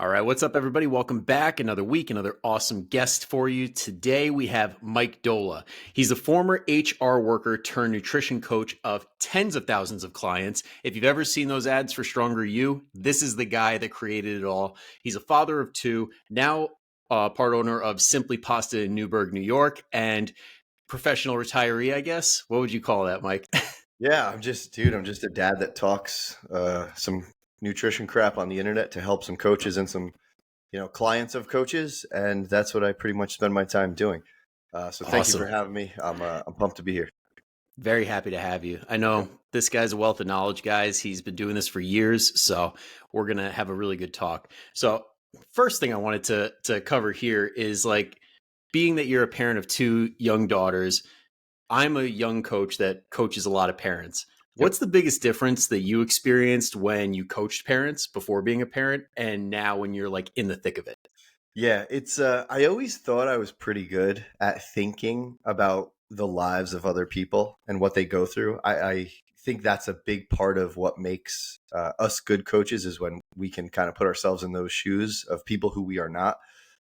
All right, what's up, everybody? Welcome back. Another week, another awesome guest for you. Today, we have Mike Doehla. He's a former HR worker turned nutrition coach of tens of thousands of clients. If you've ever seen those ads for Stronger You, this is the guy that created it all. He's a father of two, now part owner of Simply Pasta in Newburgh, New York, and professional retiree, I guess. What would you call that, Mike? Yeah, I'm just a dad that talks some nutrition crap on the internet to help some coaches and some, clients of coaches, and that's what I pretty much spend my time doing. So thank you for Awesome. having me. I'm pumped to be here. Very happy to have you. I know Yep. this guy's a wealth of knowledge, guys. He's been doing this for years, so we're going to have a really good talk. So, first thing I wanted to cover here is like being that you're a parent of two young daughters. I'm a young coach that coaches a lot of parents. Yep. What's the biggest difference that you experienced when you coached parents before being a parent and now when you're like in the thick of it? Yeah, it's I always thought I was pretty good at thinking about the lives of other people and what they go through. I think that's a big part of what makes us good coaches is when we can kind of put ourselves in those shoes of people who we are not.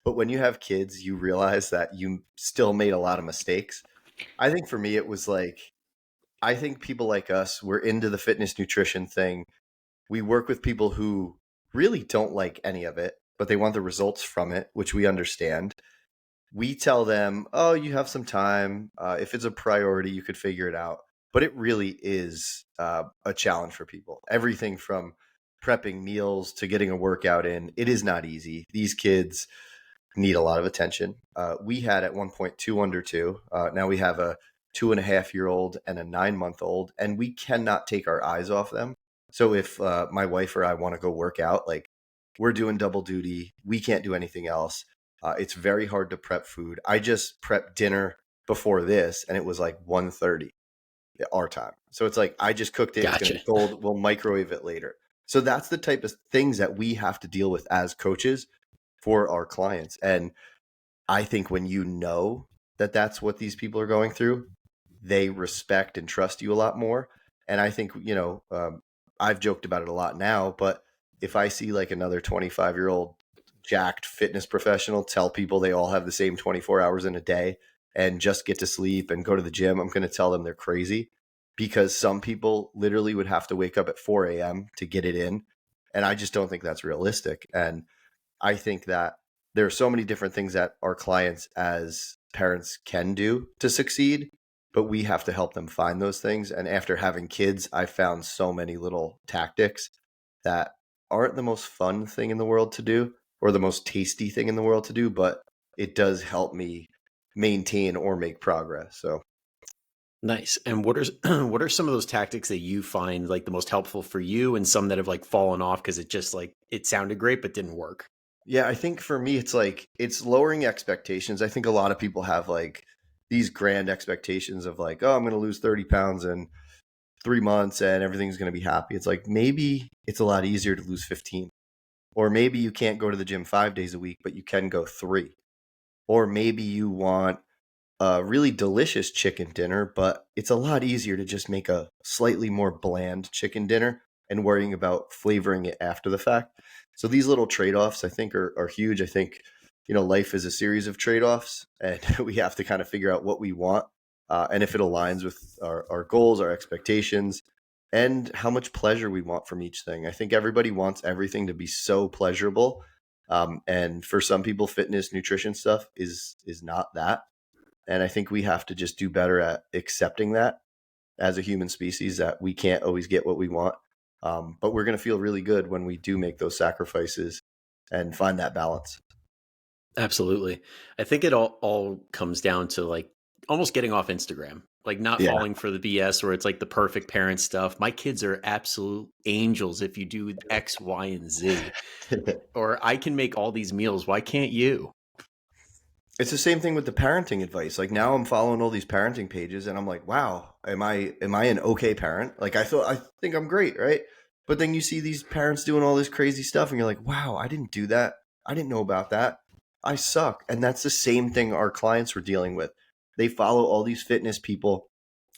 But when you have kids, you realize that you still made a lot of mistakes. I think for me, it was like, I think people like us, we're into the fitness nutrition thing. We work with people who really don't like any of it, but they want the results from it, which we understand. We tell them, oh, you have some time. If it's a priority, you could figure it out. But it really is a challenge for people. Everything from prepping meals to getting a workout in, it is not easy. These kids need a lot of attention. We had at one point two under two. Now we have a 2.5-year-old and a 9-month-old, and we cannot take our eyes off them. So if my wife or I want to go work out, like we're doing double duty, we can't do anything else. It's very hard to prep food. I just prepped dinner before this, and it was like 1:30 our time. So it's like I just cooked it. It's going to Gotcha. be cold. We'll microwave it later. So that's the type of things that we have to deal with as coaches for our clients. And I think when you know that that's what these people are going through, they respect and trust you a lot more. And I think, I've joked about it a lot now, but if I see like another 25-year-old jacked fitness professional tell people they all have the same 24 hours in a day and just get to sleep and go to the gym, I'm going to tell them they're crazy because some people literally would have to wake up at 4 a.m. to get it in. And I just don't think that's realistic. And I think that there are so many different things that our clients as parents can do to succeed, but we have to help them find those things. And after having kids, I found so many little tactics that aren't the most fun thing in the world to do or the most tasty thing in the world to do, but it does help me maintain or make progress. So Nice. And what are what are some of those tactics that you find like the most helpful for you and some that have like fallen off because it just like it sounded great but didn't work? yeah, I think for me, it's like it's lowering expectations. I think a lot of people have like these grand expectations of like, oh, I'm going to lose 30 pounds in 3 months and everything's going to be happy. It's like maybe it's a lot easier to lose 15. Or maybe you can't go to the gym 5 days a week, but you can go three. Or maybe you want a really delicious chicken dinner, but it's a lot easier to just make a slightly more bland chicken dinner and worrying about flavoring it after the fact. So these little trade-offs I think are huge. I think, life is a series of trade-offs and we have to kind of figure out what we want and if it aligns with our goals, our expectations, and how much pleasure we want from each thing. I think everybody wants everything to be so pleasurable. And for some people, fitness, nutrition stuff is not that. And I think we have to just do better at accepting that as a human species that we can't always get what we want. But we're going to feel really good when we do make those sacrifices and find that balance. Absolutely. I think it all comes down to like almost getting off Instagram, like not Yeah. falling for the BS where it's like the perfect parent stuff. My kids are absolute angels if you do X, Y, and Z. Or I can make all these meals. Why can't you? It's the same thing with the parenting advice. Like now I'm following all these parenting pages and I'm like, wow, am I an okay parent? Like I think I'm great, right? But then you see these parents doing all this crazy stuff and you're like, wow, I didn't do that. I didn't know about that. I suck. And that's the same thing our clients were dealing with. They follow all these fitness people,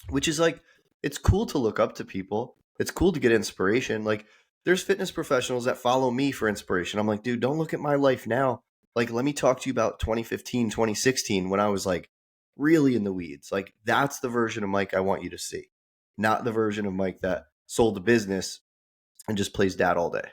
which is like it's cool to look up to people. It's cool to get inspiration. Like there's fitness professionals that follow me for inspiration. I'm like, dude, don't look at my life now. Like, let me talk to you about 2015, 2016, when I was like really in the weeds. Like, that's the version of Mike I want you to see, not the version of Mike that sold the business and just plays dad all day.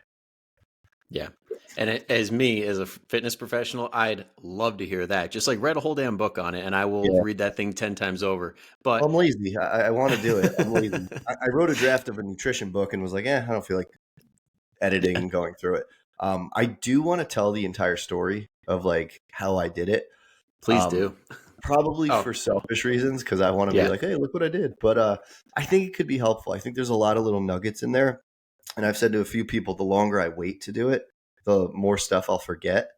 Yeah. And as me, as a fitness professional, I'd love to hear that. Just like read a whole damn book on it and I will Yeah. read that thing 10 times over. Well, But I'm lazy. I want to do it. I'm lazy. I wrote a draft of a nutrition book and was like, I don't feel like editing yeah, and going through it. I do want to tell the entire story of like how I did it. please do. Probably Oh, for selfish reasons, because I want to be yeah. like, hey, look what I did. But I think it could be helpful. I think there's a lot of little nuggets in there. And I've said to a few people, the longer I wait to do it, the more stuff I'll forget.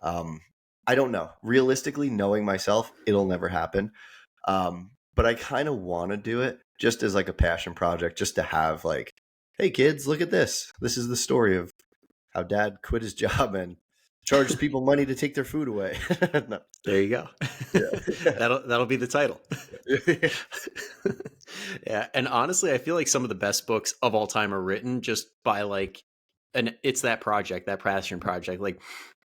Um, I don't know. Realistically, knowing myself, it'll never happen. But I kind of want to do it just as like a passion project, just to have like, hey kids, look at this. This is the story of how dad quit his job and charged people money to take their food away. No. There you go. Yeah. That'll be the title. Yeah. Yeah, and honestly, I feel like some of the best books of all time are written just by like and it's that project, that passion project. Like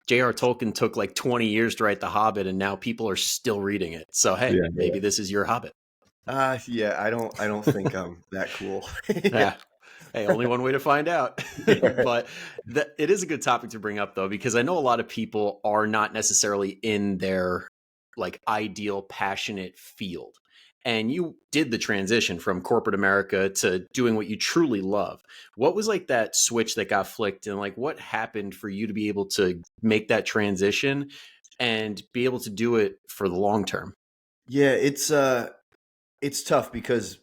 J.R. Tolkien took like 20 years to write The Hobbit and now people are still reading it. So hey, Yeah. maybe this is your Hobbit. Yeah, I don't think I'm that cool. Yeah. Yeah. Hey, only one way to find out. Yeah. But it is a good topic to bring up, though, because I know a lot of people are not necessarily in their like ideal, passionate field. And you did the transition from corporate America to doing what you truly love. What was like that switch that got flicked, and like what happened for you to be able to make that transition and be able to do it for the long term? Yeah, it's tough because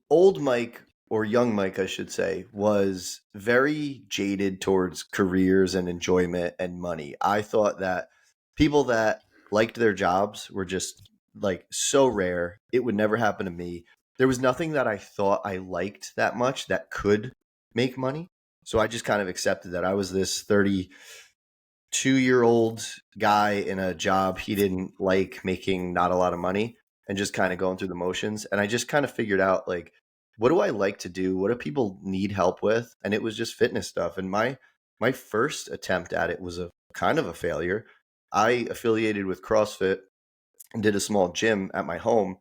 old Mike, or young Mike, I should say, was very jaded towards careers and enjoyment and money. I thought that people that liked their jobs were just like so rare. It would never happen to me. There was nothing that I thought I liked that much that could make money. So I just kind of accepted that I was this 32-year-old guy in a job he didn't like, making not a lot of money, and just kind of going through the motions. And I just kind of figured out like, what do I like to do? What do people need help with? And it was just fitness stuff. And my first attempt at it was a kind of a failure. I affiliated with CrossFit and did a small gym at my home,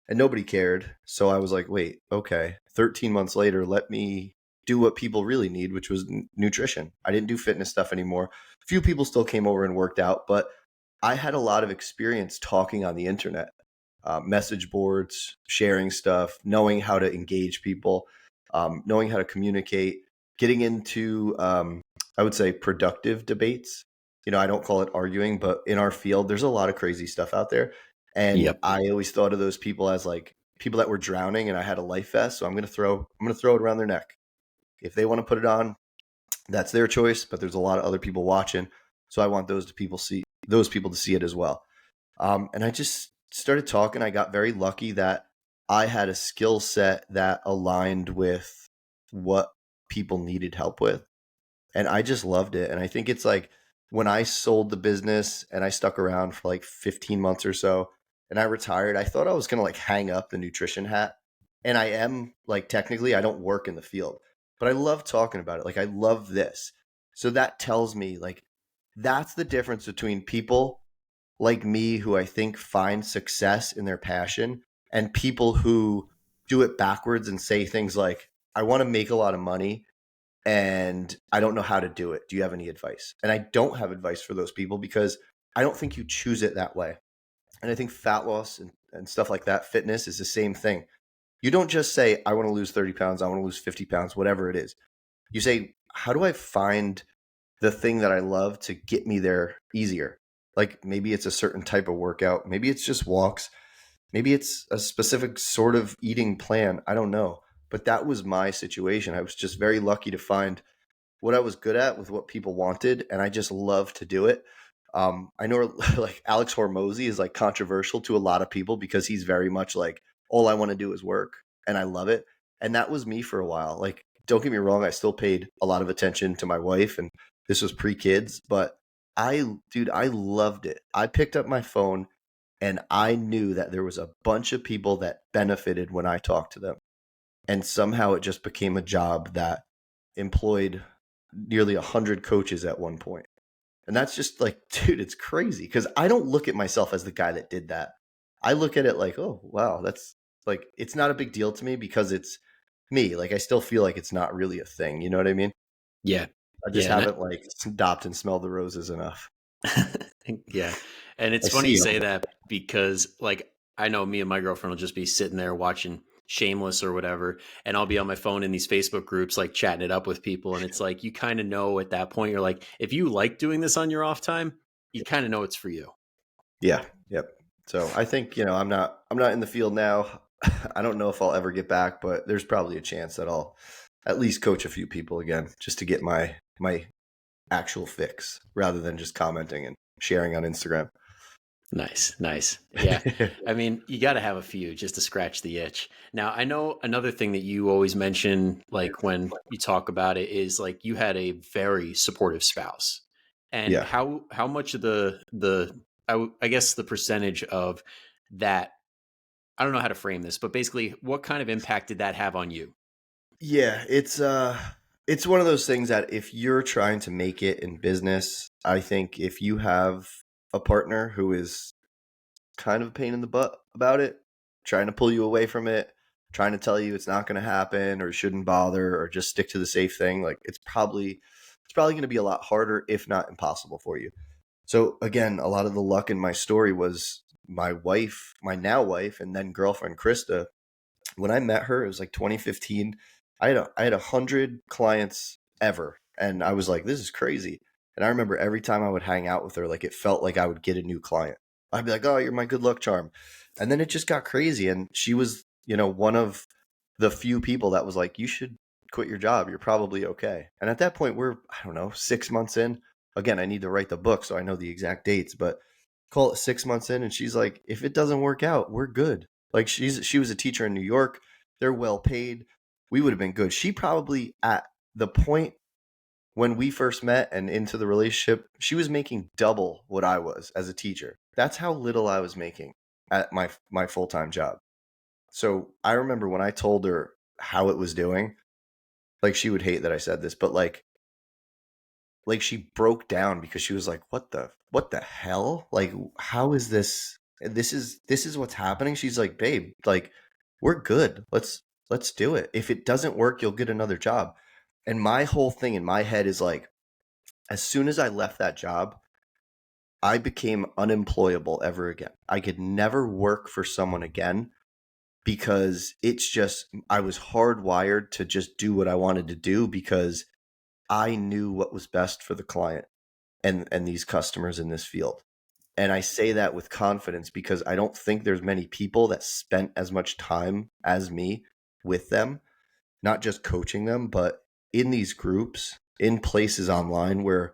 and nobody cared. So I was like, wait, okay. 13 months later, let me do what people really need, which was nutrition. I didn't do fitness stuff anymore. A few people still came over and worked out, but I had a lot of experience talking on the internet, message boards, sharing stuff, knowing how to engage people, knowing how to communicate, getting into, I would say, productive debates. I don't call it arguing, but in our field, there's a lot of crazy stuff out there. And Yep. I always thought of those people as like people that were drowning, and I had a life vest. So I'm going to throw it around their neck. If they want to put it on, that's their choice, but there's a lot of other people watching. So I want those people to see it as well. And I just started talking. I got very lucky that I had a skill set that aligned with what people needed help with. And I just loved it. And I think it's like when I sold the business and I stuck around for like 15 months or so and I retired, I thought I was going to like hang up the nutrition hat. And I am, like, technically, I don't work in the field, but I love talking about it. Like, I love this. So that tells me, like, that's the difference between people like me who I think find success in their passion and people who do it backwards and say things like, I want to make a lot of money and I don't know how to do it. Do you have any advice? And I don't have advice for those people because I don't think you choose it that way. And I think fat loss and stuff like that, fitness, is the same thing. You don't just say, I want to lose 30 pounds, I want to lose 50 pounds, whatever it is. You say, how do I find the thing that I love to get me there easier? Like, maybe it's a certain type of workout. Maybe it's just walks. Maybe it's a specific sort of eating plan. I don't know. But that was my situation. I was just very lucky to find what I was good at with what people wanted, and I just love to do it. I know like Alex Hormozy is like controversial to a lot of people because he's very much like, all I want to do is work, and I love it. And that was me for a while. Like, don't get me wrong, I still paid a lot of attention to my wife, and this was pre-kids, but I loved it. I picked up my phone and I knew that there was a bunch of people that benefited when I talked to them. And somehow it just became a job that employed nearly 100 coaches at one point. And that's just like, dude, it's crazy because I don't look at myself as the guy that did that. I look at it like, oh, wow, that's like, it's not a big deal to me because it's me. Like, I still feel like it's not really a thing. You know what I mean? Yeah. I just Yeah. And haven't like stopped and smelled the roses enough. yeah. And I it's funny see you them. say that because like I know me and my girlfriend will just be sitting there watching Shameless or whatever, and I'll be on my phone in these Facebook groups like chatting it up with people. And it's like you kind of know at that point, you're like, if you like doing this on your off time, you kind of know it's for you. Yeah. Yep. So I think, I'm not in the field now. I don't know if I'll ever get back, but there's probably a chance that I'll at least coach a few people again just to get my actual fix rather than just commenting and sharing on Instagram. Nice, nice. Yeah. I mean, you got to have a few just to scratch the itch. Now, I know another thing that you always mention, like when you talk about it, is like you had a very supportive spouse, and Yeah. how much of I guess the percentage of that. I don't know how to frame this, but basically, what kind of impact did that have on you? Yeah, it's one of those things that if you're trying to make it in business, I think if you have a partner who is kind of a pain in the butt about it, trying to pull you away from it, trying to tell you it's not going to happen or shouldn't bother or just stick to the safe thing, like it's probably going to be a lot harder if not impossible for you. So again, a lot of the luck in my story was my wife, my now wife and then girlfriend Krista. When I met her, it was like 2015. I had 100 clients ever, and I was like, this is crazy. And I remember every time I would hang out with her, like it felt like I would get a new client. I'd be like, oh, you're my good luck charm. And then it just got crazy, and she was, one of the few people that was like, you should quit your job. You're probably okay. And at that point, we're, I don't know, 6 months in. Again, I need to write the book so I know the exact dates, but call it 6 months in, and she's like, if it doesn't work out, we're good. Like she was a teacher in New York. They're well paid. We would have been good. She probably at the point when we first met and into the relationship, she was making double what I was as a teacher. That's how little I was making at my full-time job. So I remember when I told her how it was doing, like she would hate that I said this, but like she broke down because she was like, what the hell? Like, how is this is what's happening? She's like, babe, like we're good. Let's do it. If it doesn't work, you'll get another job. And my whole thing in my head is like, as soon as I left that job, I became unemployable ever again. I could never work for someone again because it's just, I was hardwired to just do what I wanted to do because I knew what was best for the client and these customers in this field. And I say that with confidence because I don't think there's many people that spent as much time as me with them, not just coaching them, but in these groups, in places online where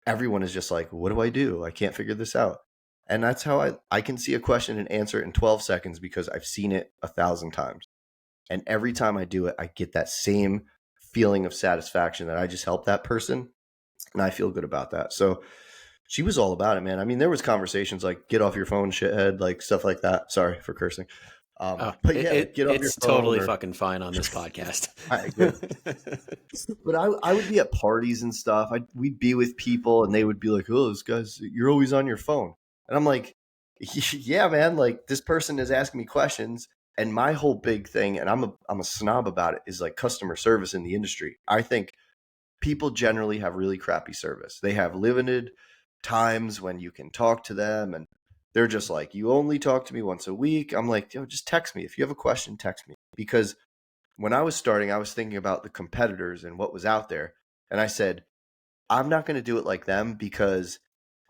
everyone is just like, what do I do? I can't figure this out. And that's how I can see a question and answer it in 12 seconds because I've seen it 1,000 times. And every time I do it, I get that same feeling of satisfaction that I just helped that person. And I feel good about that. So she was all about it, man. I mean, there was conversations like get off your phone, shithead, like stuff like that. Sorry for cursing. Oh, But yeah, like get off your it's phone totally or fucking fine on this podcast. all right, good. But I would be at parties and stuff. We'd be with people and they would be like, oh, this guy's, you're always on your phone. And I'm like, yeah, man, like this person is asking me questions. And my whole big thing, and I'm a snob about it, is like customer service in the industry. I think people generally have really crappy service. They have limited times when you can talk to them and they're just like, you only talk to me once a week. I'm like, yo, just text me. If you have a question, text me. Because when I was starting, I was thinking about the competitors and what was out there. And I said, I'm not going to do it like them because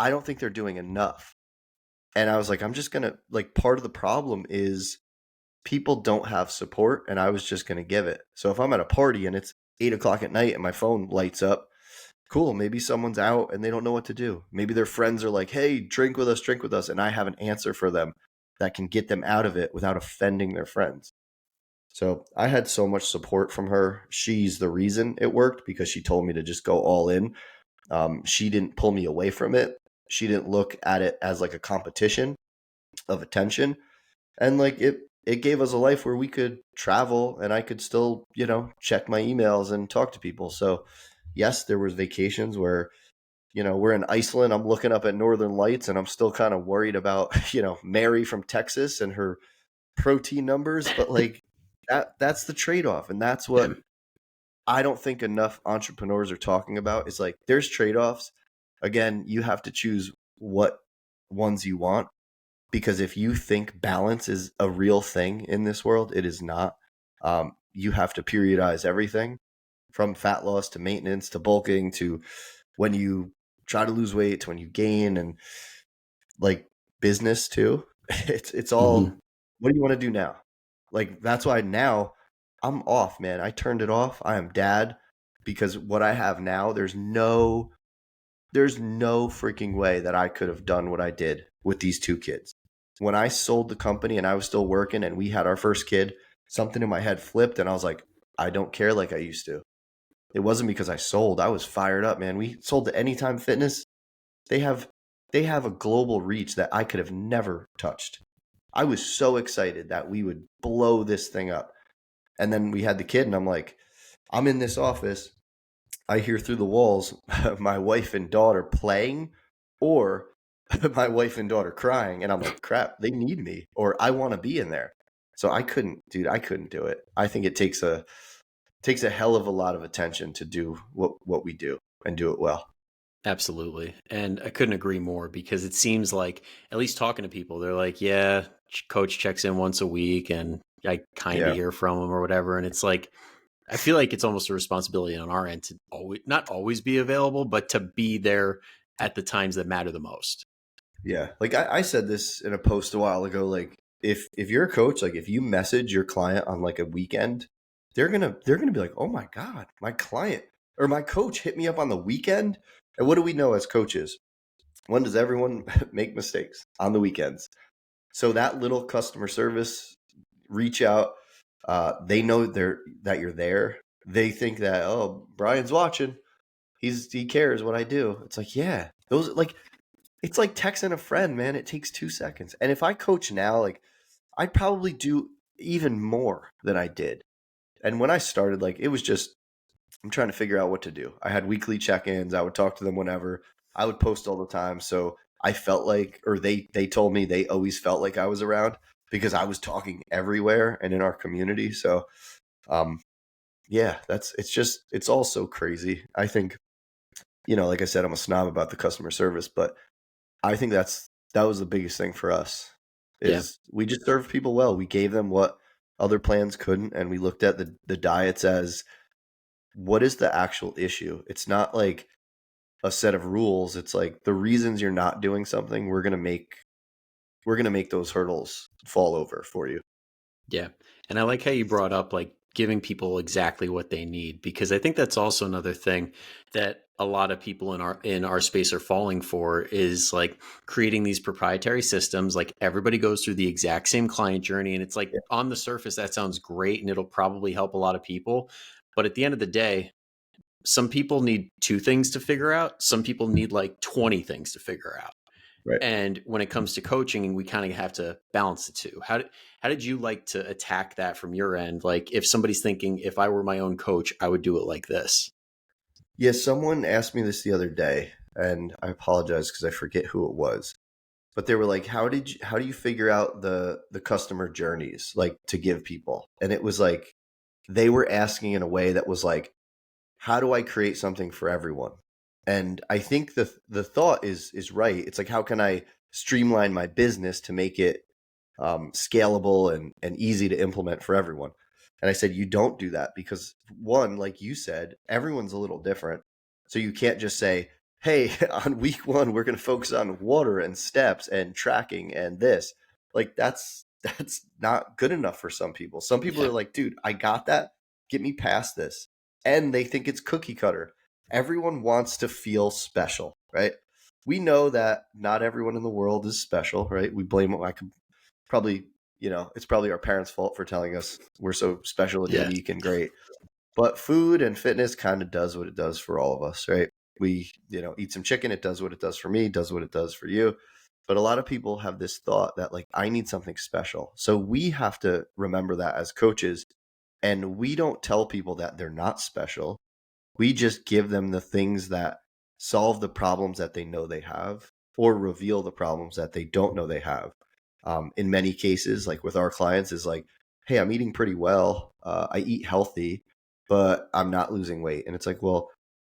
I don't think they're doing enough. And I was like, I'm just going to, like, part of the problem is people don't have support. And I was just going to give it. So if I'm at a party and it's 8 o'clock at night and my phone lights up, cool. Maybe someone's out and they don't know what to do. Maybe their friends are like, hey, drink with us, drink with us. And I have an answer for them that can get them out of it without offending their friends. So I had so much support from her. She's the reason it worked because she told me to just go all in. She didn't pull me away from it. She didn't look at it as like a competition of attention. And like it gave us a life where we could travel and I could still, check my emails and talk to people. So yes, there was vacations where, we're in Iceland. I'm looking up at Northern Lights and I'm still kind of worried about, Mary from Texas and her protein numbers. But like that's the trade-off. And that's Yeah. what I don't think enough entrepreneurs are talking about. Is like there's trade-offs. Again, you have to choose what ones you want, because if you think balance is a real thing in this world, it is not. You have to periodize everything from fat loss to maintenance to bulking to when you try to lose weight to when you gain, and like business too. It's Hmm. all, what do you want to do now? Like that's why now I'm off, man. I turned it off. I am dad, because what I have now, there's no freaking way that I could have done what I did with these two kids. When I sold the company and I was still working and we had our first kid, something in my head flipped and I was like, I don't care like I used to. It wasn't because I sold. I was fired up, man. We sold to Anytime Fitness. They have they have a global reach that I could have never touched. I was so excited that we would blow this thing up. And then we had the kid and I'm like, I'm in this office. I hear through the walls my wife and daughter playing, or my wife and daughter crying. And I'm like, crap, they need me, or I want to be in there. So I couldn't, dude, I couldn't do it. I think it takes a hell of a lot of attention to do what we do and do it well. Absolutely. And I couldn't agree more because it seems like, at least talking to people, they're like, yeah, coach checks in once a week and I kind of Yeah. hear from him or whatever. And it's like, I feel like it's almost a responsibility on our end to always, not always be available, but to be there at the times that matter the most. Yeah. Like I said this in a post a while ago, like if you're a coach, like if you message your client on like a weekend, they're gonna be like, oh my God, my client or my coach hit me up on the weekend. And what do we know as coaches? When does everyone make mistakes? On the weekends. So that little customer service reach out, they know that you're there. They think that, oh, Brian's watching. He cares what I do. It's like, yeah, those like it's like texting a friend, man. It takes 2 seconds. And if I coach now, like I'd probably do even more than I did. And when I started, like it was just I'm trying to figure out what to do. I had weekly check-ins. I would talk to them whenever. I would post all the time. So I felt like, or they told me they always felt like I was around because I was talking everywhere and in our community. So um yeah, it's all so crazy. I think, like I said, I'm a snob about the customer service, but I think that was the biggest thing for us Yeah. is we just served people well. We gave them what other plans couldn't, and we looked at the diets as what is the actual issue. It's not like a set of rules. It's like the reasons you're not doing something, we're gonna make those hurdles fall over for you. Yeah. And I like how you brought up like giving people exactly what they need, because I think that's also another thing that a lot of people in our space are falling for is like creating these proprietary systems. Like everybody goes through the exact same client journey and it's like Yeah, on the surface that sounds great and it'll probably help a lot of people, but at the end of the day, some people need two things to figure out, some people need like 20 things to figure out. right. And when it comes to coaching, we kind of have to balance the two. How did you like to attack that from your end? Like if somebody's thinking, if I were my own coach, I would do it like this. Yeah, someone asked me this the other day, and I apologize because I forget who it was. But they were like, how do you figure out the customer journeys like to give people? And it was like they were asking in a way that was like, how do I create something for everyone? And I think the thought is right. It's like, how can I streamline my business to make it scalable and easy to implement for everyone? And I said, you don't do that because one, like you said, everyone's a little different. So you can't just say, hey, on week one, we're going to focus on water and steps and tracking and this. Like that's not good enough for some people. Some people are Yeah. like, dude, I got that. Get me past this. And they think it's cookie cutter. Everyone wants to feel special, right? We know that not everyone in the world is special, right? We blame I could probably, it's probably our parents' fault for telling us we're so special and Yeah. unique and great. But food and fitness kind of does what it does for all of us, right? We, eat some chicken, it does what it does for me, does what it does for you. But a lot of people have this thought that like, I need something special. So we have to remember that as coaches. And we don't tell people that they're not special. We just give them the things that solve the problems that they know they have or reveal the problems that they don't know they have. In many cases, like with our clients, is like, hey, I'm eating pretty well. I eat healthy, but I'm not losing weight. And it's like, well,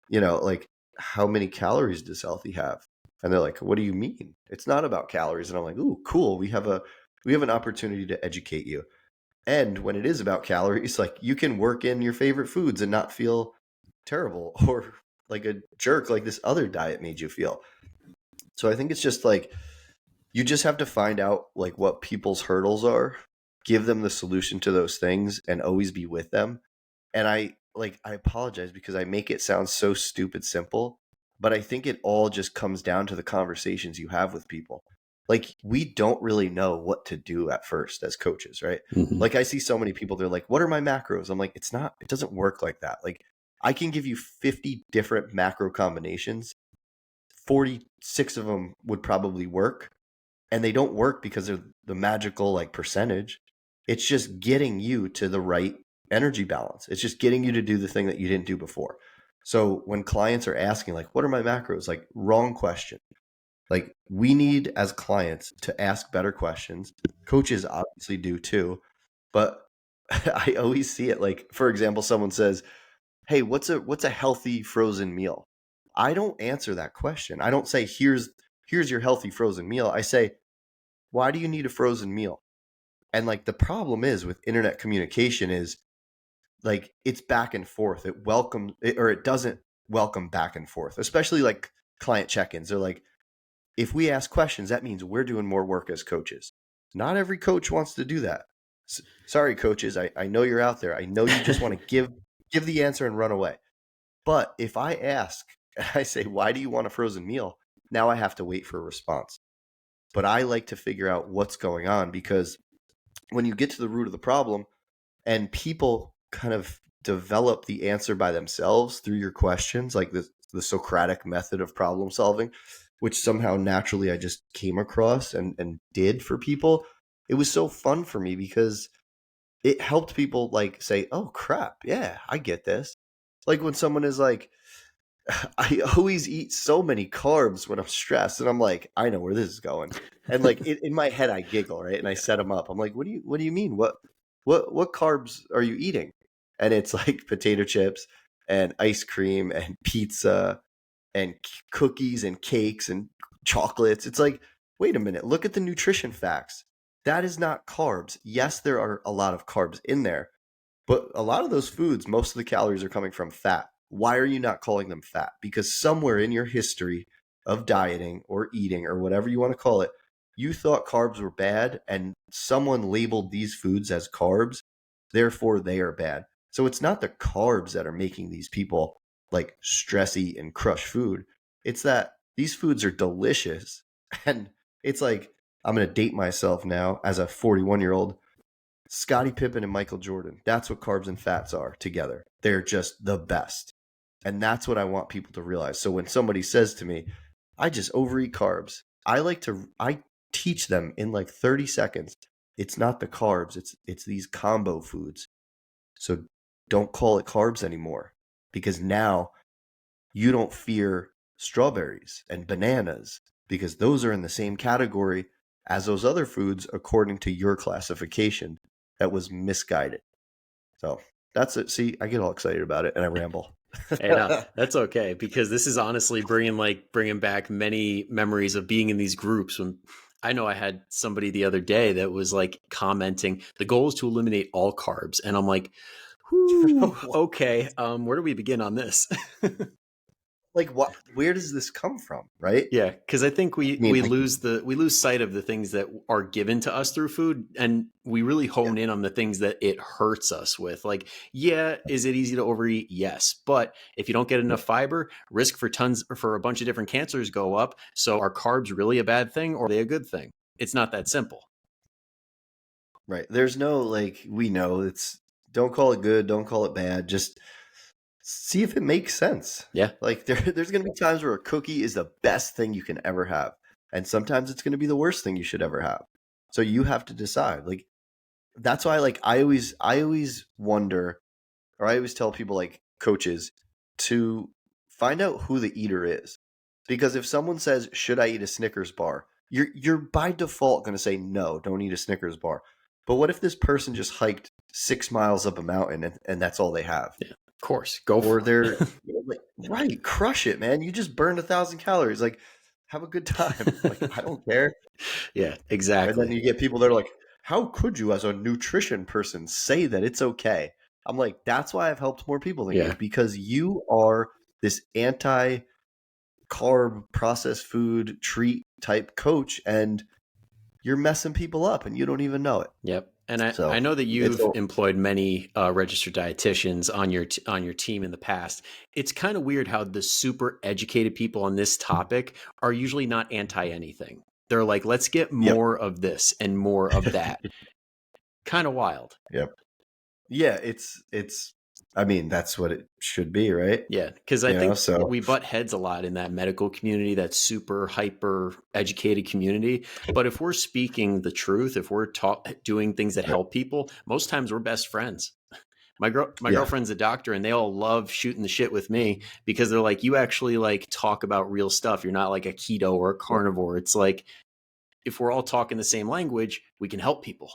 like how many calories does healthy have? And they're like, what do you mean? It's not about calories. And I'm like, ooh, cool. We have an opportunity to educate you. And when it is about calories, like you can work in your favorite foods and not feel terrible or like a jerk like this other diet made you feel. So I think it's just like you just have to find out like what people's hurdles are, give them the solution to those things and always be with them. And I apologize because I make it sound so stupid simple, but I think it all just comes down to the conversations you have with people. Like we don't really know what to do at first as coaches, right? Mm-hmm. Like I see so many people, they're like, what are my macros? I'm like, it doesn't work like that. Like I can give you 50 different macro combinations. 46 of them would probably work, and they don't work because they're the magical like percentage. It's just getting you to the right energy balance. It's just getting you to do the thing that you didn't do before. So when clients are asking like, what are my macros? Like wrong question. Like we need as clients to ask better questions. Coaches obviously do too, but I always see it like, for example, someone says, hey, what's a healthy frozen meal? I don't answer that question. I don't say here's your healthy frozen meal. I say, why do you need a frozen meal? And like the problem is with internet communication is like it's back and forth. It welcomes it, or it doesn't welcome back and forth, especially like client check-ins. They're like, if we ask questions, that means we're doing more work as coaches. Not every coach wants to do that. Sorry, coaches. I know you're out there. I know you just want to give the answer and run away. But if I ask and I say, why do you want a frozen meal? Now I have to wait for a response. But I like to figure out what's going on because when you get to the root of the problem and people kind of develop the answer by themselves through your questions, like the Socratic method of problem solving, which somehow naturally I just came across and did for people. It was so fun for me because it helped people like say, oh crap, yeah, I get this. Like when someone is like, I always eat so many carbs when I'm stressed, and I'm like, I know where this is going. And like in my head, I giggle, right? And I set them up. I'm like, what do you mean? What carbs are you eating? And it's like potato chips and ice cream and pizza and cookies and cakes and chocolates. It's like, wait a minute, look at the nutrition facts. That is not carbs. Yes, there are a lot of carbs in there, but a lot of those foods, most of the calories are coming from fat. Why are you not calling them fat? Because somewhere in your history of dieting or eating or whatever you want to call it, you thought carbs were bad and someone labeled these foods as carbs. Therefore, they are bad. So it's not the carbs that are making these people like stressy and crush food. It's that these foods are delicious. And it's like, I'm going to date myself now as a 41-year-old. Scottie Pippen and Michael Jordan. That's what carbs and fats are together. They're just the best. And that's what I want people to realize. So when somebody says to me, I just overeat carbs, I teach them in like 30 seconds. It's not the carbs, it's these combo foods. So don't call it carbs anymore because now you don't fear strawberries and bananas because those are in the same category as those other foods according to your classification that was misguided. So that's it. See, I get all excited about it and I ramble. Hey, no, that's okay because this is honestly bringing back many memories of being in these groups. When I know I had somebody the other day that was like commenting, the goal is to eliminate all carbs, and I'm like, whew, okay, where do we begin on this? Like what? Where does this come from? Right? Yeah, because I think I mean, we like, lose sight of the things that are given to us through food, and we really yeah, hone in on the things that it hurts us with. Like, yeah, is it easy to overeat? Yes, but if you don't get enough fiber, risk for a bunch of different cancers go up. So, are carbs really a bad thing, or are they a good thing? It's not that simple. right. There's no like we know it's don't call it good, don't call it bad. Just see if it makes sense. Yeah, Like there's gonna be times where a cookie is the best thing you can ever have. And sometimes it's going to be the worst thing you should ever have. So you have to decide. Like, that's why, like, I always wonder, or I always tell people, like coaches, to find out who the eater is. Because if someone says, "Should I eat a Snickers bar?" You're by default going to say, "No, don't eat a Snickers bar." But what if this person just hiked 6 miles up a mountain and that's all they have? Yeah, of course. Go Or for they're it. like, right, crush it, man. You just burned 1,000 calories. Like, have a good time. Like, I don't care. Yeah, And then exactly. you get people that are like, "How could you, as a nutrition person, say that it's okay?" I'm like, that's why I've helped more people than you, Yeah. because you are this anti carb, processed food, treat type coach, and you're messing people up and you don't even know it. Yep. And I So know that it's you've employed many registered dietitians on your team in the past. It's kind of weird how the super educated people on this topic are usually not anti anything. They're like, let's get yep. more of this and more of that. Kind of wild. Yep. Yeah, it's I mean, that's what it should be, right? Yeah, because I think So we butt heads a lot in that medical community, that super hyper educated community. But if we're speaking the truth, if we're doing things that yep. help people, most times we're best friends. My Yeah. girlfriend's a doctor, and they all love shooting the shit with me because they're like, you actually like talk about real stuff. You're not like a keto or a Yep. carnivore. It's like if we're all talking the same language, we can help people.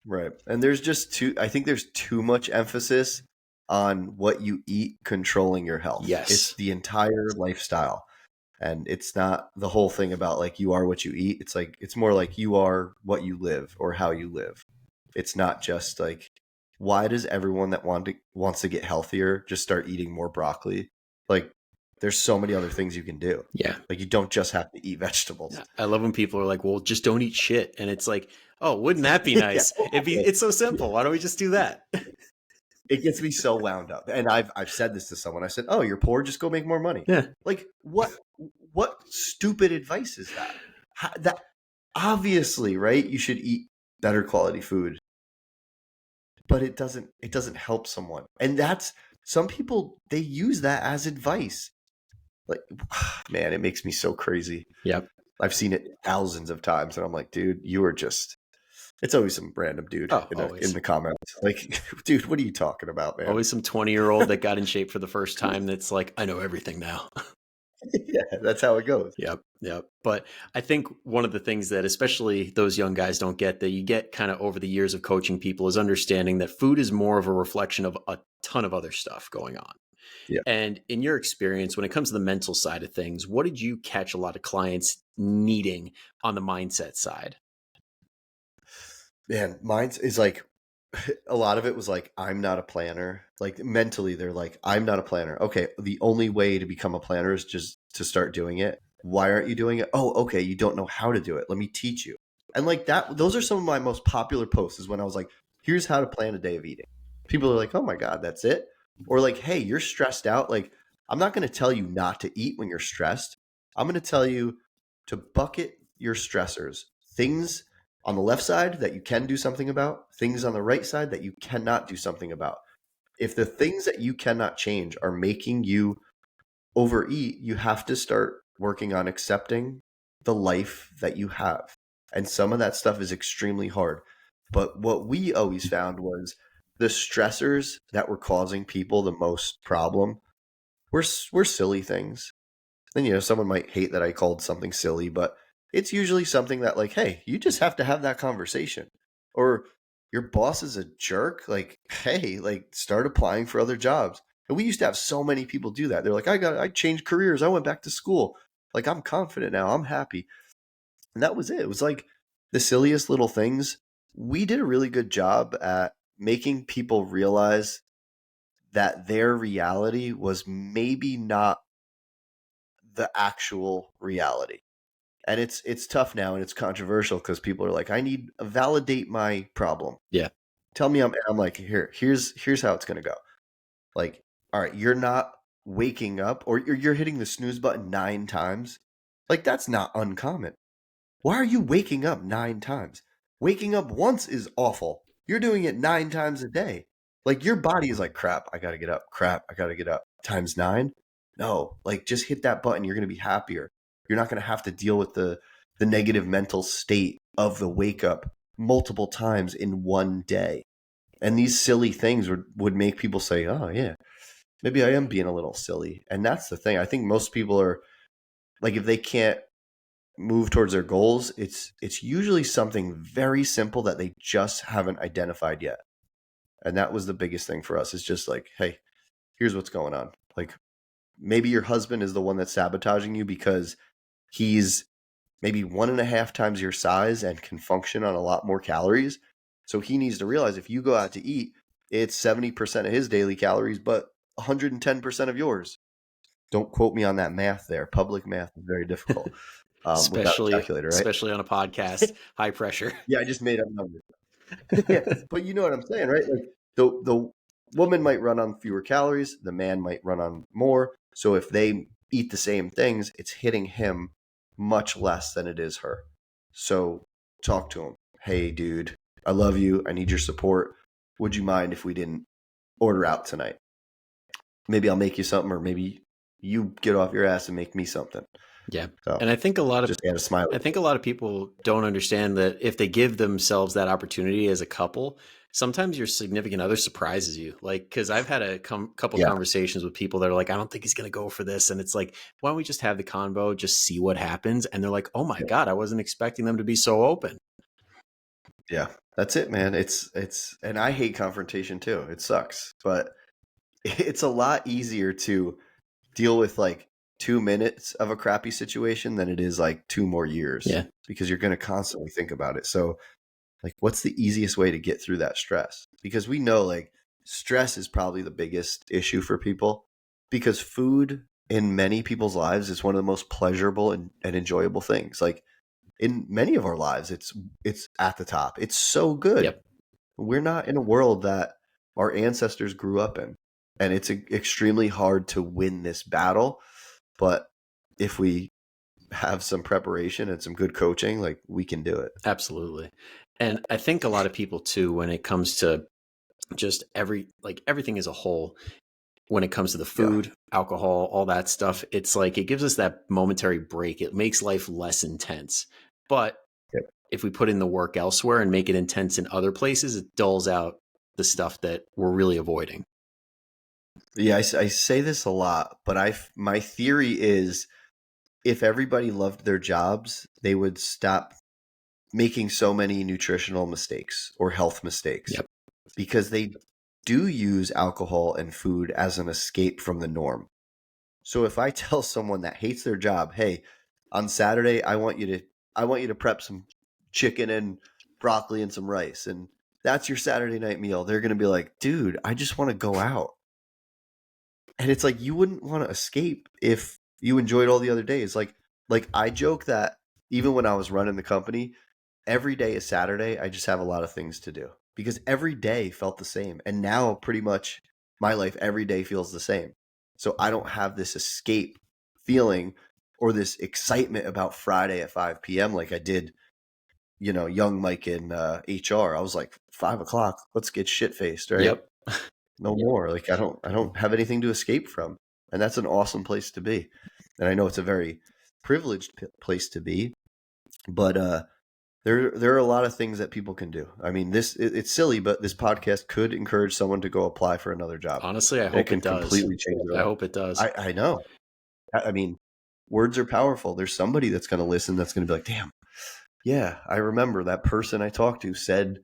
Right. And I think there's too much emphasis on what you eat controlling your health. It's Yes. the entire lifestyle. And it's not the whole thing about like you are what you eat. It's like, it's more like you are what you live or how you live. It's not just like, why does everyone that wants to get healthier just start eating more broccoli? Like, there's so many other things you can do. Yeah. Like, you don't just have to eat vegetables. I love when people are like, well, just don't eat shit. And it's like, oh, wouldn't that be Yeah. nice? It's so simple. Why don't we just do that? It gets me so wound up. And I've said this to someone. I said, "Oh, you're poor, just go make more money." Yeah. Like, what stupid advice is that? That obviously, right? You should eat better quality food, but it doesn't help someone. And that's, some people, they use that as advice. Like, man, it makes me so crazy. Yep. I've seen it thousands of times and I'm like, dude, you are just, it's always some random dude Oh, in always. the comments. Like, dude, what are you talking about, man? Always some 20-year-old that got in shape for the first time that's like, I know everything now. Yeah, that's how it goes. Yep. Yep. But I think one of the things that especially those young guys don't get, that you get kind of over the years of coaching people, is understanding that food is more of a reflection of a ton of other stuff going on. Yeah. And in your experience, when it comes to the mental side of things, what did you catch a lot of clients needing on the mindset side? Man, mine's is like, a lot of it was like, I'm not a planner. Like, mentally, they're like, I'm not a planner. Okay, the only way to become a planner is just to start doing it. Why aren't you doing it? Oh, okay, you don't know how to do it. Let me teach you. And like that, those are some of my most popular posts, is when I was like, here's how to plan a day of eating. People are like, oh my God, that's it? Or like, hey, you're stressed out. Like, I'm not going to tell you not to eat when you're stressed. I'm going to tell you to bucket your stressors. Things on the left side that you can do something about, things on the right side that you cannot do something about. If the things that you cannot change are making you overeat, you have to start working on accepting the life that you have. And some of that stuff is extremely hard. But what we always found was the stressors that were causing people the most problem were silly things. And, someone might hate that I called something silly, but it's usually something that, like, hey, you just have to have that conversation. Or your boss is a jerk. Like, hey, like, start applying for other jobs. And we used to have so many people do that. They're like, I changed careers. I went back to school. Like, I'm confident now. I'm happy. And that was it. It was like the silliest little things. We did a really good job at making people realize that their reality was maybe not the actual reality. And it's tough now, and it's controversial because people are like, I need validate my problem. Yeah. Tell me I'm like, here's how it's gonna go. Like, all right, you're not waking up, or you're hitting the snooze button 9 times. Like, that's not uncommon. Why are you waking up 9 times? Waking up once is awful. You're doing it 9 times a day. Like, your body is like, crap, I gotta get up. Crap, I gotta get up. Times 9? No, like, just hit that button. You're gonna be happier. You're not going to have to deal with the negative mental state of the wake up multiple times in one day. And these silly things would make people say, oh yeah, maybe I am being a little silly. And that's the thing. I think most people are like, if they can't move towards their goals, it's usually something very simple that they just haven't identified yet. And that was the biggest thing for us, is just like, hey, here's what's going on. Like, maybe your husband is the one that's sabotaging you because he's maybe 1.5 times your size and can function on a lot more calories. So he needs to realize, if you go out to eat, it's 70% of his daily calories, but 110% of yours. Don't quote me on that math there. Public math is very difficult without a calculator, right? Especially on a podcast, high pressure. Yeah, I just made up numbers. Yeah, but you know what I'm saying, right? Like, the woman might run on fewer calories, the man might run on more. So if they eat the same things, it's hitting him much less than it is her. So talk to him. Hey, dude, I love you. I need your support. Would you mind if we didn't order out tonight? Maybe I'll make you something, or maybe you get off your ass and make me something. Yeah. So And I think a lot of just add a smile. I think a lot of people don't understand that if they give themselves that opportunity as a couple, sometimes your significant other surprises you. Like, because I've had a couple Yeah. conversations with people that are like, I don't think he's going to go for this. And it's like, why don't we just have the convo, just see what happens? And they're like, oh my God, I wasn't expecting them to be so open. Yeah, that's it, man. It's, and I hate confrontation too. It sucks, but it's a lot easier to deal with like 2 minutes of a crappy situation than it is like 2 more years. Yeah. Because you're going to constantly think about it. So like, what's the easiest way to get through that stress? Because we know like stress is probably the biggest issue for people, because food in many people's lives is one of the most pleasurable and enjoyable things. Like, in many of our lives, it's at the top. It's so good. Yep. We're not in a world that our ancestors grew up in, and it's extremely hard to win this battle. But if we have some preparation and some good coaching, like, we can do it. Absolutely. And I think a lot of people too, when it comes to just everything as a whole, when it comes to the food, alcohol, all that stuff, it's like it gives us that momentary break. It makes life less intense. But Yep. if we put in the work elsewhere and make it intense in other places, it dulls out the stuff that we're really avoiding. Yeah, I say this a lot, but my theory is, if everybody loved their jobs, they would stop making so many nutritional mistakes or health mistakes. Yep. Because they do use alcohol and food as an escape from the norm. So if I tell someone that hates their job, hey, on Saturday, I want you to prep some chicken and broccoli and some rice, and that's your Saturday night meal, they're going to be like, dude, I just want to go out. And it's like, you wouldn't want to escape if you enjoyed all the other days. Like I joke that even when I was running the company, every day is Saturday. I just have a lot of things to do, because every day felt the same. And now pretty much my life, every day feels the same. So I don't have this escape feeling or this excitement about Friday at 5 p.m. like I did, young Mike in HR. I was like, 5 o'clock, let's get shit faced, right? Yep. No more. Like, I don't have anything to escape from. And that's an awesome place to be. And I know it's a very privileged place to be, but there are a lot of things that people can do. I mean, it's silly, but this podcast could encourage someone to go apply for another job. Honestly, I hope it does. Completely change it. I hope it does. I know. I mean, words are powerful. There's somebody that's going to listen, that's going to be like, damn, yeah, I remember that person I talked to said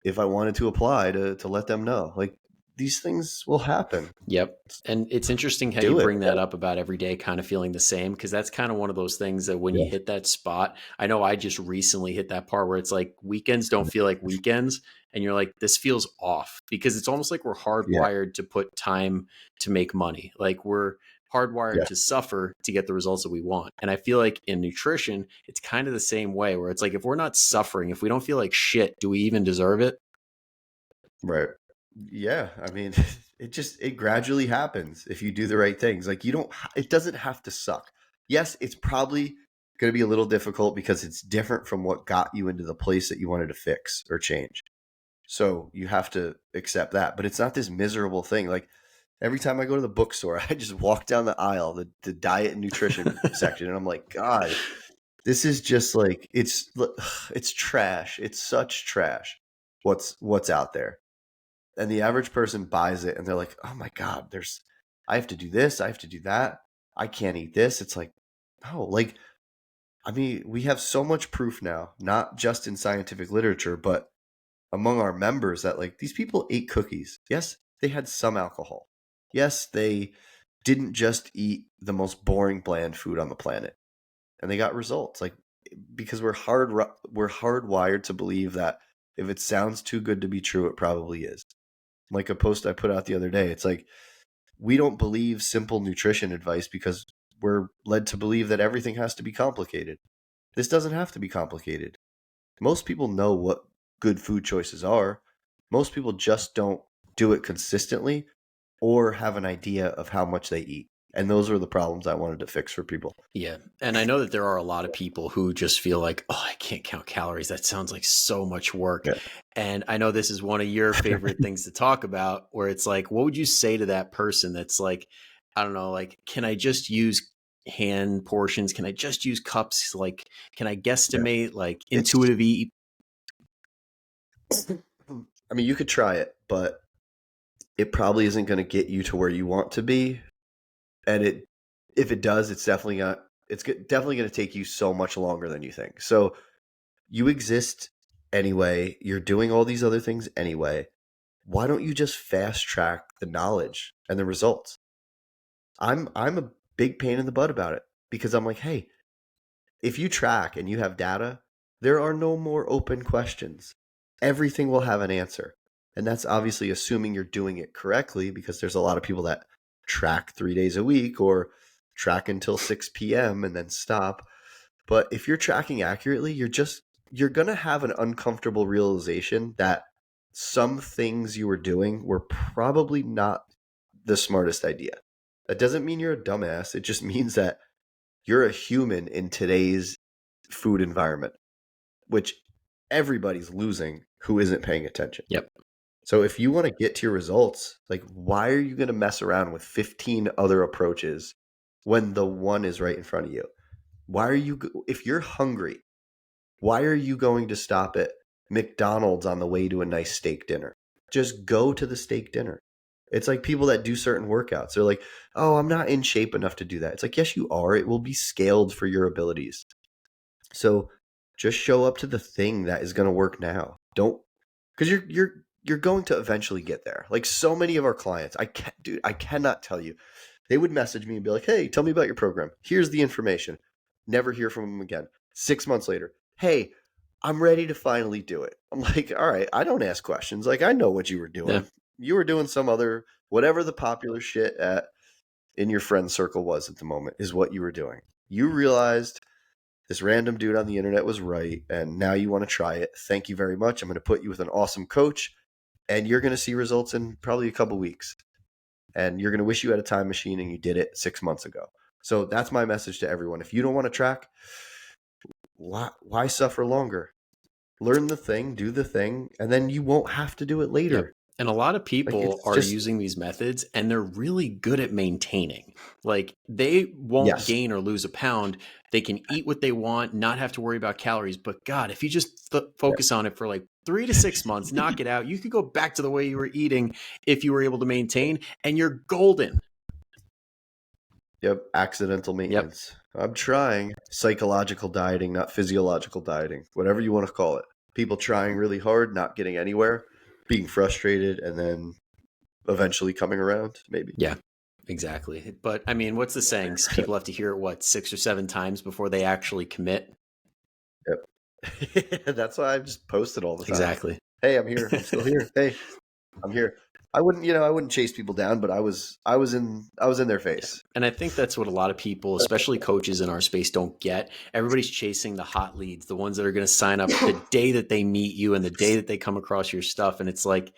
if I wanted to apply to let them know. Like, these things will happen. Yep. And it's interesting how you bring that up about every day kind of feeling the same, because that's kind of one of those things that when you hit that spot, I know I just recently hit that part where it's like weekends don't feel like weekends, and you're like, this feels off, because it's almost like we're hardwired to put time to make money. Like, we're hardwired to suffer to get the results that we want. And I feel like in nutrition, it's kind of the same way, where it's like, if we're not suffering, if we don't feel like shit, do we even deserve it? Right. Yeah. I mean, it gradually happens if you do the right things. Like, it doesn't have to suck. Yes, it's probably going to be a little difficult because it's different from what got you into the place that you wanted to fix or change. So you have to accept that, but it's not this miserable thing. Like, Every time I go to the bookstore, I just walk down the aisle, the diet and nutrition section, and I'm like, God, this is just like it's trash. It's such trash. What's out there, and the average person buys it, and they're like, oh my God, I have to do this, I have to do that, I can't eat this. It's like, oh, like, I mean, we have so much proof now, not just in scientific literature, but among our members that like these people ate cookies. Yes, they had some alcohol. Yes, they didn't just eat the most boring bland food on the planet, and they got results. Like, because we're hardwired to believe that if it sounds too good to be true, it probably is. Like a post I put out the other day, it's like we don't believe simple nutrition advice because we're led to believe that everything has to be complicated. This doesn't have to be complicated. Most people know what good food choices are. Most people just don't do it consistently or have an idea of how much they eat. And those are the problems I wanted to fix for people. Yeah. And I know that there are a lot of people who just feel like, oh, I can't count calories. That sounds like so much work. Yeah. And I know this is one of your favorite things to talk about, where it's like, what would you say to that person that's like, I don't know, like, can I just use hand portions? Can I just use cups? Like, can I guesstimate like It's, intuitive eat? I mean, you could try it, but it probably isn't going to get you to where you want to be. And if it does, it's definitely definitely going to take you so much longer than you think. So you exist anyway. You're doing all these other things anyway. Why don't you just fast track the knowledge and the results? I'm a big pain in the butt about it because I'm like, hey, if you track and you have data, there are no more open questions. Everything will have an answer. And that's obviously assuming you're doing it correctly, because there's a lot of people that track 3 days a week or track until 6 p.m. and then stop. But if you're tracking accurately, you're going to have an uncomfortable realization that some things you were doing were probably not the smartest idea. That doesn't mean you're a dumbass. It just means that you're a human in today's food environment, which everybody's losing who isn't paying attention. Yep. So if you want to get to your results, like, why are you going to mess around with 15 other approaches when the one is right in front of you? If you're hungry, why are you going to stop at McDonald's on the way to a nice steak dinner? Just go to the steak dinner. It's like people that do certain workouts. They're like, oh, I'm not in shape enough to do that. It's like, yes, you are. It will be scaled for your abilities. So just show up to the thing that is going to work now. Don't, because you're going to eventually get there. Like so many of our clients, I cannot tell you. They would message me and be like, hey, tell me about your program. Here's the information. Never hear from them again. 6 months later, hey, I'm ready to finally do it. I'm like, all right, I don't ask questions. Like, I know what you were doing. Yeah. You were doing some other, whatever the popular shit in your friend circle was at the moment is what you were doing. You realized this random dude on the internet was right, and now you want to try it. Thank you very much. I'm going to put you with an awesome coach, and you're going to see results in probably a couple weeks. And you're going to wish you had a time machine and you did it 6 months ago. So that's my message to everyone. If you don't want to track, why suffer longer? Learn the thing, do the thing, and then you won't have to do it later. Yep. And a lot of people Like, are using these methods and they're really good at maintaining. Like they won't gain or lose a pound. They can eat what they want, not have to worry about calories. But God, if you just focus on it for like 3 to 6 months, knock it out, you could go back to the way you were eating if you were able to maintain, and you're golden. Yep. Accidental maintenance. Yep. I'm trying psychological dieting, not physiological dieting, whatever you want to call it. People trying really hard, not getting anywhere, being frustrated, and then eventually coming around, maybe. Yeah, exactly. But I mean, what's the saying? People have to hear it, 6 or 7 times before they actually commit? Yep. That's why I just post it all the time. Exactly. Hey, I'm here. I'm still here. Hey, I'm here. I wouldn't chase people down, but I was in their face. Yeah. And I think that's what a lot of people, especially coaches in our space, don't get. Everybody's chasing the hot leads, the ones that are going to sign up the day that they meet you and the day that they come across your stuff. And it's like,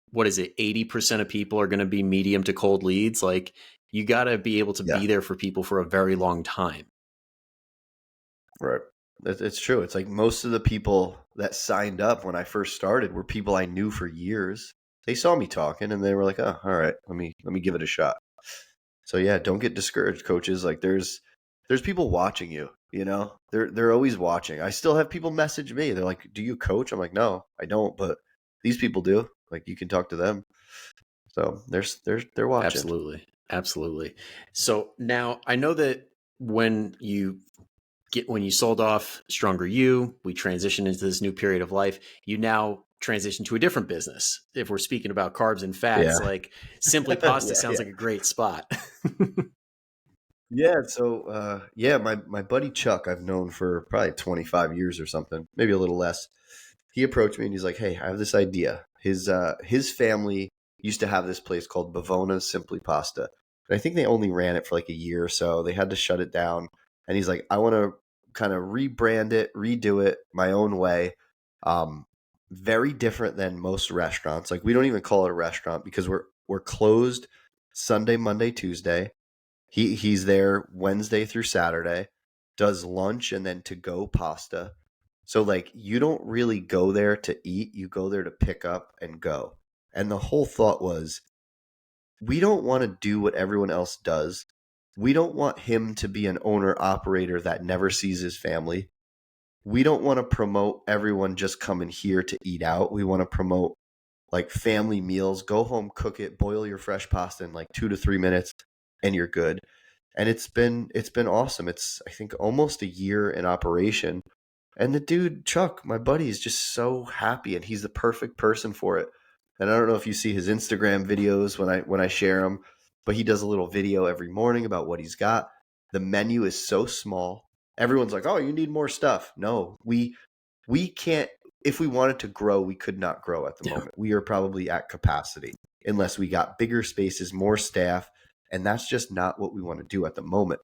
what is it? 80% of people are going to be medium to cold leads. Like you got to be able to be there for people for a very long time. Right. It's true. It's like most of the people that signed up when I first started were people I knew for years. they saw me talking and they were like, oh, all right, let me give it a shot. So yeah, don't get discouraged, coaches. Like there's people watching you, you know? They're always watching. I still have people message me. They're like, "Do you coach?" I'm like, "No, I don't, but these people do. Like you can talk to them." So they're watching. Absolutely. Absolutely. So now I know that when you when you sold off Stronger You, we transitioned into this new period of life. You now transition to a different business. If we're speaking about carbs and fats, Yeah. like Simply Pasta Yeah, sounds yeah. like a great spot. Yeah, so yeah, my buddy Chuck, I've known for probably 25 years or something, maybe a little less. He approached me and he's like, "Hey, I have this idea." His family used to have this place called Bavona's Simply Pasta. And I think they only ran it for like a year or so. They had to shut it down. And he's like, "I want to kind of rebrand it, redo it my own way." Um, very different than most restaurants. Like we don't even call it a restaurant because we're closed Sunday, Monday, Tuesday. He's there Wednesday through Saturday, does lunch and then to go pasta. So like you don't really go there to eat, you go there to pick up and go. And the whole thought was we don't want to do what everyone else does. We don't want him to be an owner operator that never sees his family. We don't want to promote everyone just coming here to eat out. We want to promote like family meals. Go home, cook it, boil your fresh pasta in like 2 to 3 minutes, and you're good. And it's been awesome. It's I think almost a year in operation. And the dude, Chuck, my buddy, is just so happy and he's the perfect person for it. And I don't know if you see his Instagram videos when I share them, but he does a little video every morning about what he's got. The menu is so small. Everyone's like, "Oh, you need more stuff." No, we can't if we wanted to grow, we could not grow at the Yeah. moment. We are probably at capacity unless we got bigger spaces, more staff, and that's just not what we want to do at the moment.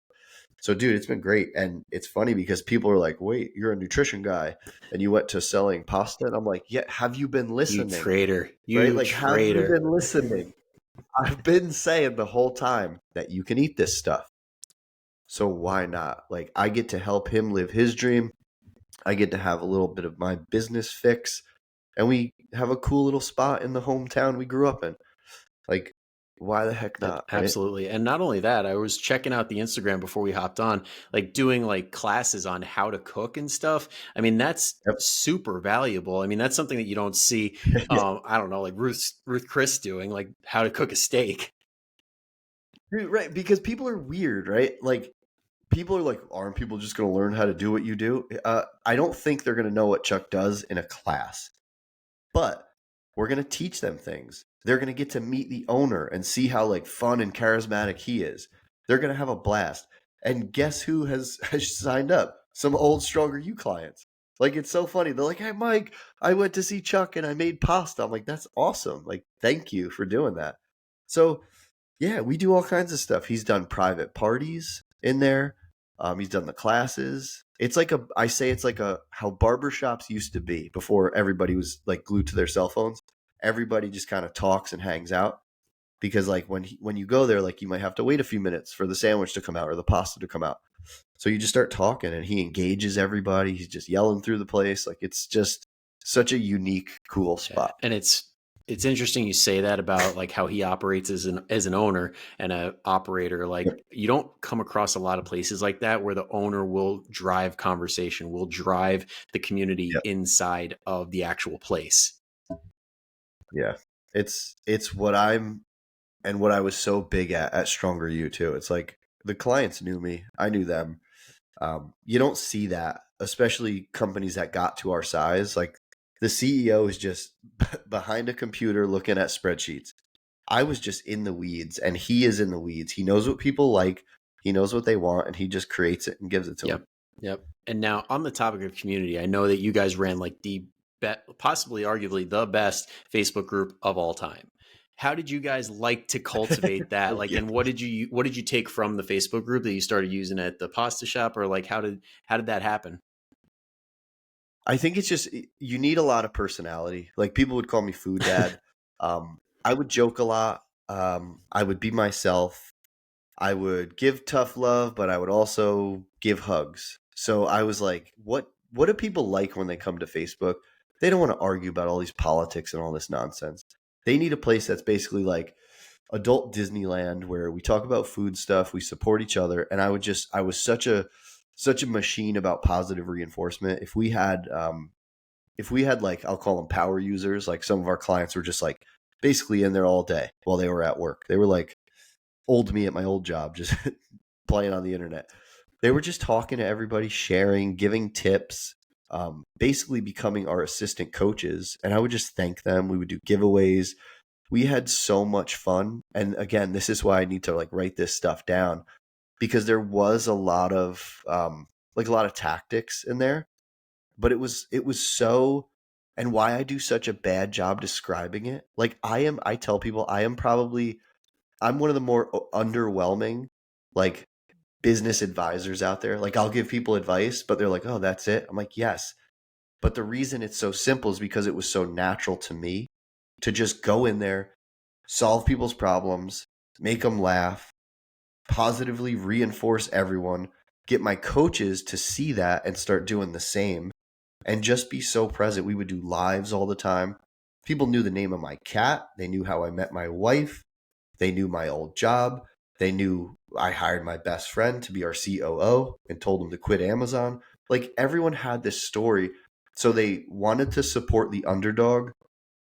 So, dude, it's been great. And it's funny because people are like, wait, you're a nutrition guy and you went to selling pasta. And I'm like, yeah, have you been You listening? traitor. Right? You Like, have you traitor. been listening? I've been saying the whole time that you can eat this stuff. So, why not? Like, I get to help him live his dream. I get to have a little bit of my business fix. And we have a cool little spot in the hometown we grew up in. Like, why the heck not? Right? Absolutely. And not only that, I was checking out the Instagram before we hopped on, like doing like classes on how to cook and stuff. I mean, that's Yep. super valuable. I mean, that's something that you don't see, Yeah. I don't know, like Ruth Chris doing, like how to cook a steak. Dude, right. Because people are weird, right? Like, people are like, aren't people just going to learn how to do what you do? I don't think they're going to know what Chuck does in a class, but we're going to teach them things. They're going to get to meet the owner and see how like fun and charismatic he is. They're going to have a blast. And guess who has signed up? Some old Stronger You clients. Like it's so funny. They're like, "Hey Mike, I went to see Chuck and I made pasta." I'm like, "That's awesome. Like thank you for doing that." So yeah, we do all kinds of stuff. He's done private parties in there. He's done the classes. It's like I say it's like a how barbershops used to be before everybody was like glued to their cell phones. Everybody just kind of talks and hangs out because like when you go there, like you might have to wait a few minutes for the sandwich to come out or the pasta to come out. So you just start talking and he engages everybody. He's just yelling through the place. Like it's just such a unique, cool Yeah. spot. And it's interesting you say that about like how he operates as an owner and a operator. Like Yep. you don't come across a lot of places like that where the owner will drive conversation, will drive the community Yep. inside of the actual place. Yeah. It's what I'm and what I was so big at Stronger You too. It's like the clients knew me, I knew them. You don't see that, especially companies that got to our size. Like the CEO is just behind a computer looking at spreadsheets. I was just in the weeds, and he is in the weeds. He knows what people like, he knows what they want, and he just creates it and gives it to them. Yep. Yep. And now on the topic of community, I know that you guys ran like the possibly arguably the best Facebook group of all time. How did you guys like to cultivate that? Thank Like, you. and what did you take from the Facebook group that you started using at the pasta shop, or like how did that happen? I think it's just you need a lot of personality. Like people would call me food dad. I would joke a lot. I would be myself. I would give tough love, but I would also give hugs. So I was like, what do people like when they come to Facebook? They don't want to argue about all these politics and all this nonsense. They need a place that's basically like adult Disneyland where we talk about food stuff, we support each other. And I was such a machine about positive reinforcement. If we had like, I'll call them power users, like some of our clients were just like basically in there all day while they were at work. They were like old me at my old job, just playing on the internet. They were just talking to everybody, sharing, giving tips, basically becoming our assistant coaches. And I would just thank them. We would do giveaways. We had so much fun. And again, this is why I need to like write this stuff down, because there was a lot of like a lot of tactics in there, but it was so, and why I do such a bad job describing it. Like I tell people I'm one of the more underwhelming like business advisors out there. Like I'll give people advice, but they're like, "Oh, that's it." I'm like, "Yes." But the reason it's so simple is because it was so natural to me to just go in there, solve people's problems, make them laugh, positively reinforce everyone, get my coaches to see that and start doing the same, and just be so present. We would do lives all the time. People knew the name of my cat. They knew how I met my wife. They knew my old job. They knew I hired my best friend to be our COO and told him to quit Amazon. Like everyone had this story. So they wanted to support the underdog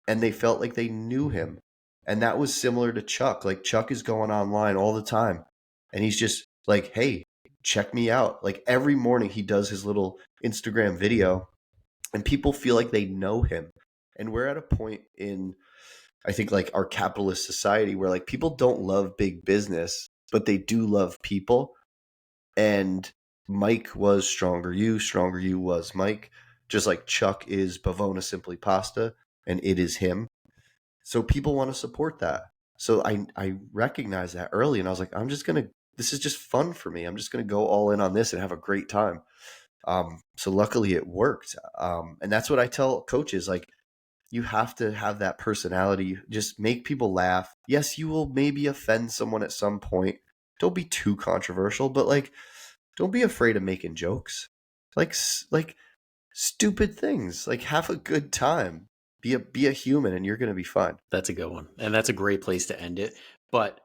and they felt like they knew him. And that was similar to Chuck. Like Chuck is going online all the time and he's just like, "Hey, check me out." Like every morning he does his little Instagram video and people feel like they know him. And we're at a point in, I think, like our capitalist society where like people don't love big business, but they do love people. And Mike was Stronger You was Mike, just like Chuck is Bavona Simply Pasta, and it is him. So people want to support that. So I recognized that early, and I was like, this is just fun for me. I'm just gonna go all in on this and have a great time. So luckily it worked. And that's what I tell coaches, like, you have to have that personality. Just make people laugh. Yes, you will maybe offend someone at some point. Don't be too controversial, but like, don't be afraid of making jokes. Like stupid things. Like have a good time. Be a human, and you're gonna be fine. That's a good one. And that's a great place to end it. But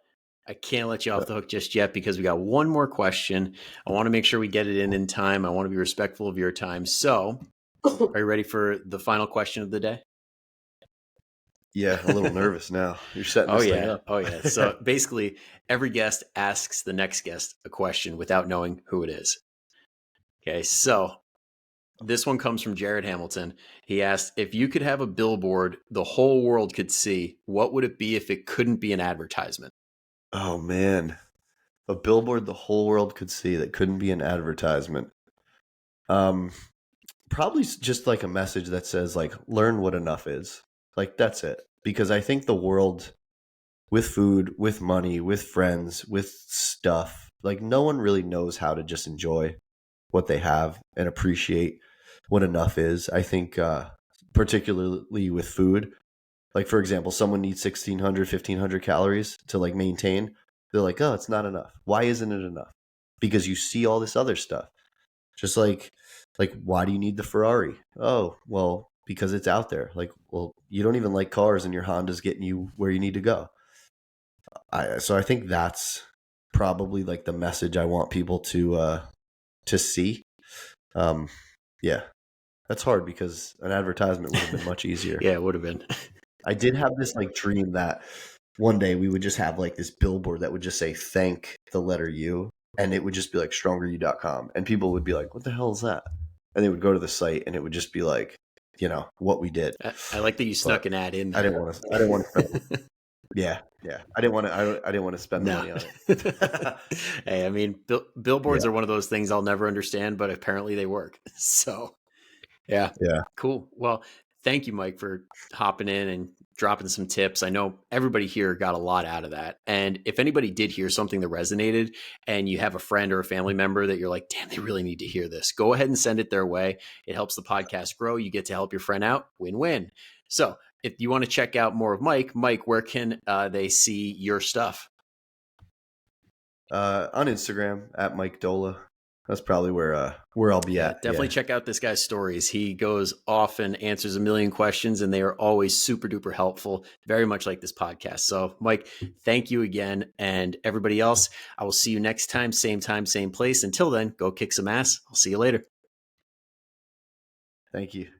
I can't let you off Uh, the hook just yet because we got one more question. I want to make sure we get it in time. I want to be respectful of your time. So, are you ready for the final question of the day? yeah, a little nervous now. You're setting Oh, this thing yeah. up. Oh, yeah. So, basically, every guest asks the next guest a question without knowing who it is. Okay. So, this one comes from Jared Hamilton. He asked, if you could have a billboard the whole world could see, what would it be if it couldn't be an advertisement? Oh man, a billboard the whole world could see that couldn't be an advertisement. Um, Probably just like a message that says like, learn what enough is. Like that's it. Because I think the world, with food, with money, with friends, with stuff, like no one really knows how to just enjoy what they have and appreciate what enough is. I think particularly with food, like for example, someone needs 1,600, 1,500 calories to like maintain. They're like, "Oh, it's not enough." Why isn't it enough? Because you see all this other stuff. Just like why do you need the Ferrari? Oh, well, because it's out there. Like, well, you don't even like cars and your Honda's getting you where you need to go. So I think that's probably like the message I want people to see. Um yeah. That's hard because an advertisement would have been much easier. Yeah, it would have been. I did have this like dream that one day we would just have like this billboard that would just say thank the letter U, and it would just be like strongeryou.com, and people would be like, "What the hell is that?" And they would go to the site and it would just be like, what we did. I like that you But snuck an ad in I there. didn't want to I didn't want to spend, yeah, yeah. I didn't want to spend the No. money on it. Hey, I mean, billboards Yeah. are one of those things I'll never understand, but apparently they work. So, yeah, Yeah. cool. Well, thank you, Mike, for hopping in and dropping some tips. I know everybody here got a lot out of that. And if anybody did hear something that resonated and you have a friend or a family member that you're like, damn, they really need to hear this, go ahead and send it their way. It helps the podcast grow. You get to help your friend out. Win-win. So if you want to check out more of Mike, where can they see your stuff? On Instagram at Mike Doehla. That's probably where I'll be Yeah, at. definitely Yeah. check out this guy's stories. He goes off and answers a million questions, and they are always super duper helpful, very much like this podcast. So, Mike, thank you again. And everybody else, I will see you next time, same place. Until then, go kick some ass. I'll see you later. Thank you.